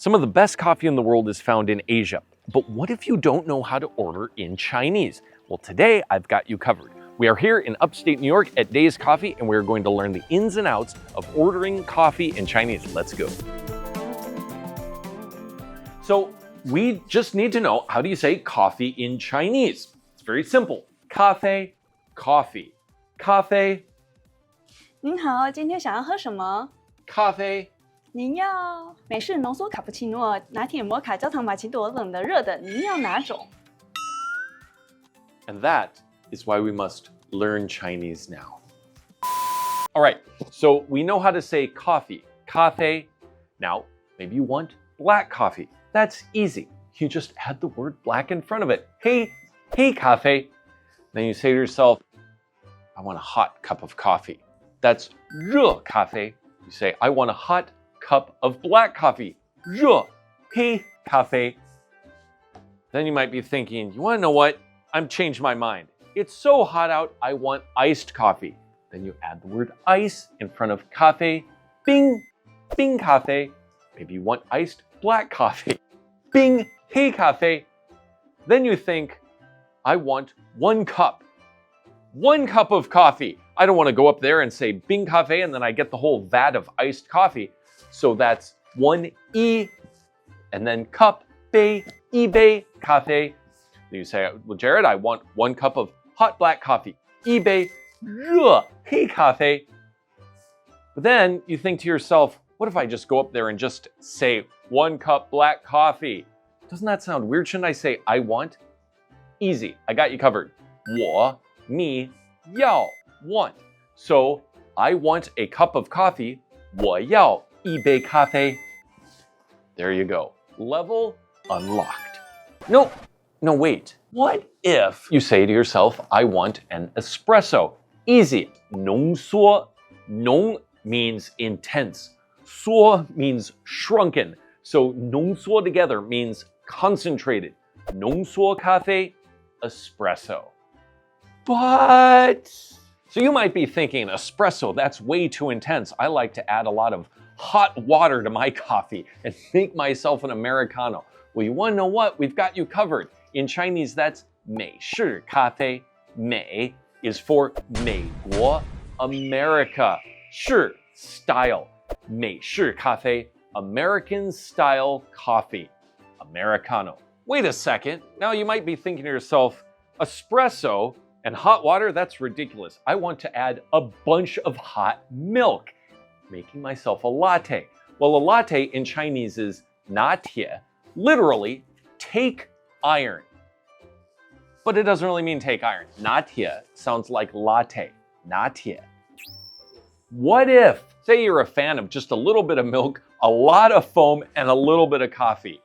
Some of the best coffee in the world is found in Asia. But what if you don't know how to order in Chinese? Well, today I've got you covered. We are here in upstate New York at Days Coffee, and we're going to learn the ins and outs of ordering coffee in Chinese. Let's go. So we just need to know, how do you say coffee in Chinese? It's very simple. 咖啡, coffee. 咖啡. 您好，今天想要喝什么？咖啡. 您要美式浓缩卡布奇诺、拿铁、摩卡、焦糖玛奇朵，冷的、热的，您要哪种？ And that is why we must learn Chinese now. All right, so we know how to say coffee, 咖啡. Now, maybe you want black coffee. That's easy. You just add the word black in front of it. Hey,咖啡. Then you say to yourself, I want a hot cup of coffee. That's 热咖啡. You say, I want a hot cup of black coffee. 热黑咖啡. Then you might be thinking, you want to know what? I've changed my mind. It's so hot out, I want iced coffee. Then you add the word ice in front of 咖啡. bīng, bīng 咖啡. Maybe you want iced black coffee. 冰黑咖啡. Then you think, I want 1 cup. 1 cup of coffee. I don't want to go up there and say 冰咖啡and then I get the whole vat of iced coffee. So that's 1 一 and then cup 杯一杯咖啡. You say, well, Jared, I want 1 cup of hot black coffee. 一杯热黑咖啡. But then you think to yourself, what if I just go up there and just say 1 cup black coffee? Doesn't that sound weird? Shouldn't I say I want? Easy, I got you covered. 我 me 要 want. So I want a cup of coffee. 我要一杯咖啡. There you go. Level unlocked. No, wait. What if you say to yourself, I want an espresso? Easy. 浓缩. 浓 means intense. 缩 means shrunken. So 浓缩 together means concentrated. 浓缩咖啡, espresso. But, so you might be thinking, espresso, that's way too intense. I like to add a lot of hot water to my coffee and make myself an Americano. Well, you want to know what? We've got you covered. In Chinese, that's 美式咖啡. 美 is for 美国, America. 式 style. 美式咖啡, American style coffee. Americano. Wait a second. Now you might be thinking to yourself, espresso and hot water, that's ridiculous. I want to add a bunch of hot milk, making myself a latte. Well, a latte in Chinese is 拿铁, literally take iron. But it doesn't really mean take iron. 拿铁 sounds like latte. 拿铁. What if, say you're a fan of just a little bit of milk, a lot of foam, and a little bit of coffee?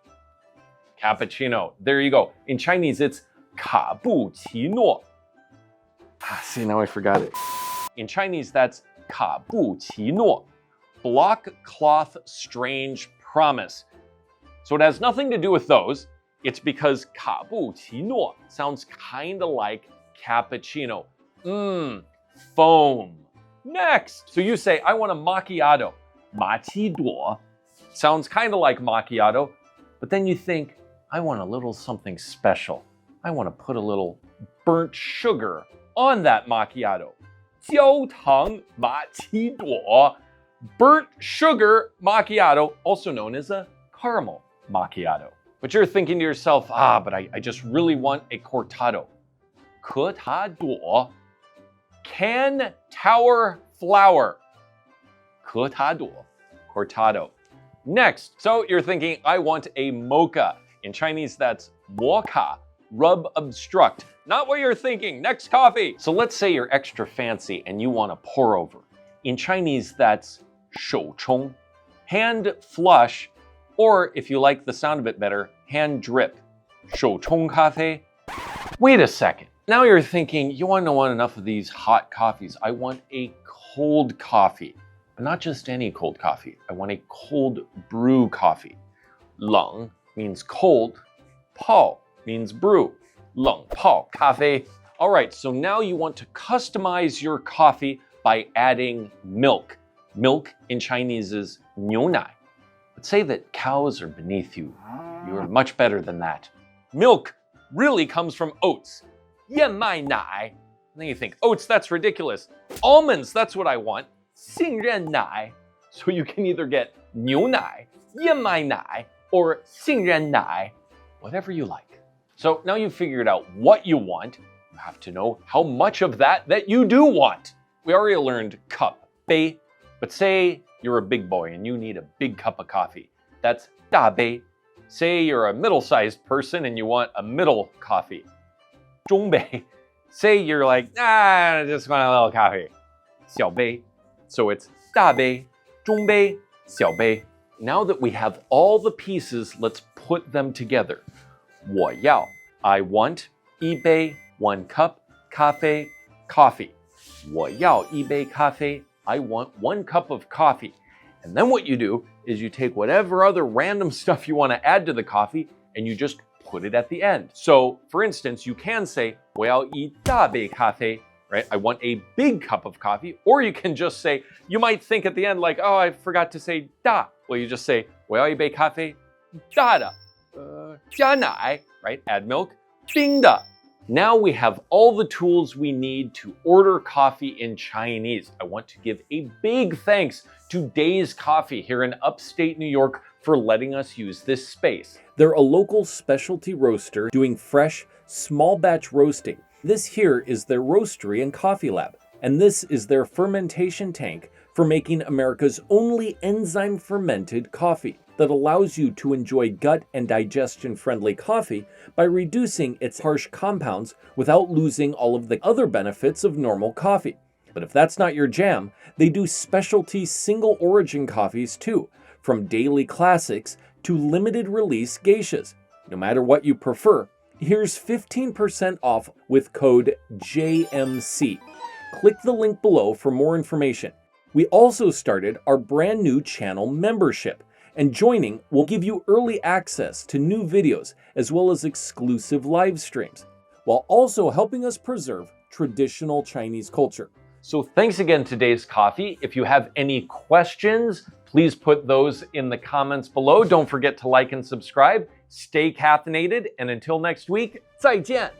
Cappuccino. There you go. In Chinese, it's 卡布奇诺. See, now I forgot it. In Chinese, that's 卡布奇诺. Block cloth strange promise. So it has nothing to do with those. It's because 卡布奇诺 sounds kind of like cappuccino. Foam. Next. So you say, I want a macchiato. 玛奇朵 sounds kind of like macchiato. But then you think, I want a little something special. I want to put a little burnt sugar on that macchiato. 焦糖玛奇朵. Burnt sugar macchiato, also known as a caramel macchiato. But you're thinking to yourself, but I just really want a cortado. cortado. Can tower flour. cortado. Next, so you're thinking, I want a mocha. In Chinese, that's mocha. Rub obstruct. Not what you're thinking. Next coffee. So let's say you're extra fancy and you want a pour over. In Chinese, that's 手冲. Hand flush, or if you like the sound of it better, hand drip. 手冲咖啡. Wait a second. Now you're thinking, you want to want enough of these hot coffees. I want a cold coffee. But not just any cold coffee. I want a cold brew coffee. 冷 means cold. 泡 means brew. 冷泡咖啡. All right, so now you want to customize your coffee by adding milk. Milk in Chinese is 牛奶. but say that cows are beneath you. You are much better than that. Milk really comes from oats. 燕麦奶. And then you think, oats, that's ridiculous. Almonds, that's what I want. 杏仁奶. So you can either get 牛奶, 燕麦奶, or 杏仁奶, whatever you like. So now you've figured out what you want. You have to know how much of that you do want. We already learned cup, 杯, but say you're a big boy and you need a big cup of coffee. That's 大杯. Say you're a middle-sized person and you want a middle coffee. 中杯. Say you're like, I just want a little coffee. 小杯. So it's 大杯, 中杯, 小杯. Now that we have all the pieces, let's put them together. 我要, I want, 一杯, 1 cup, 咖啡, coffee. 我要一杯咖啡, I want 1 cup of coffee. And then what you do is you take whatever other random stuff you want to add to the coffee and you just put it at the end. So, for instance, you can say 我要一大杯咖啡, right? I want a big cup of coffee. Or you can just say, you might think at the end like, oh, I forgot to say 大. Well, you just say 我要一杯咖啡大的, 加奶, right? Add milk, 冰的. Now we have all the tools we need to order coffee in Chinese. I want to give a big thanks to Days Coffee here in upstate New York for letting us use this space. They're a local specialty roaster doing fresh, small batch roasting. This here is their roastery and coffee lab, and this is their fermentation tank for making America's only enzyme fermented coffee that allows you to enjoy gut and digestion-friendly coffee by reducing its harsh compounds without losing all of the other benefits of normal coffee. But if that's not your jam, they do specialty single-origin coffees too, from daily classics to limited release geishas. No matter what you prefer, here's 15% off with code JMC. Click the link below for more information. We also started our brand new channel membership, and joining will give you early access to new videos as well as exclusive live streams, while also helping us preserve traditional Chinese culture. So thanks again to Days Coffee. If you have any questions, please put those in the comments below. Don't forget to like and subscribe. Stay caffeinated, and until next week, 再见!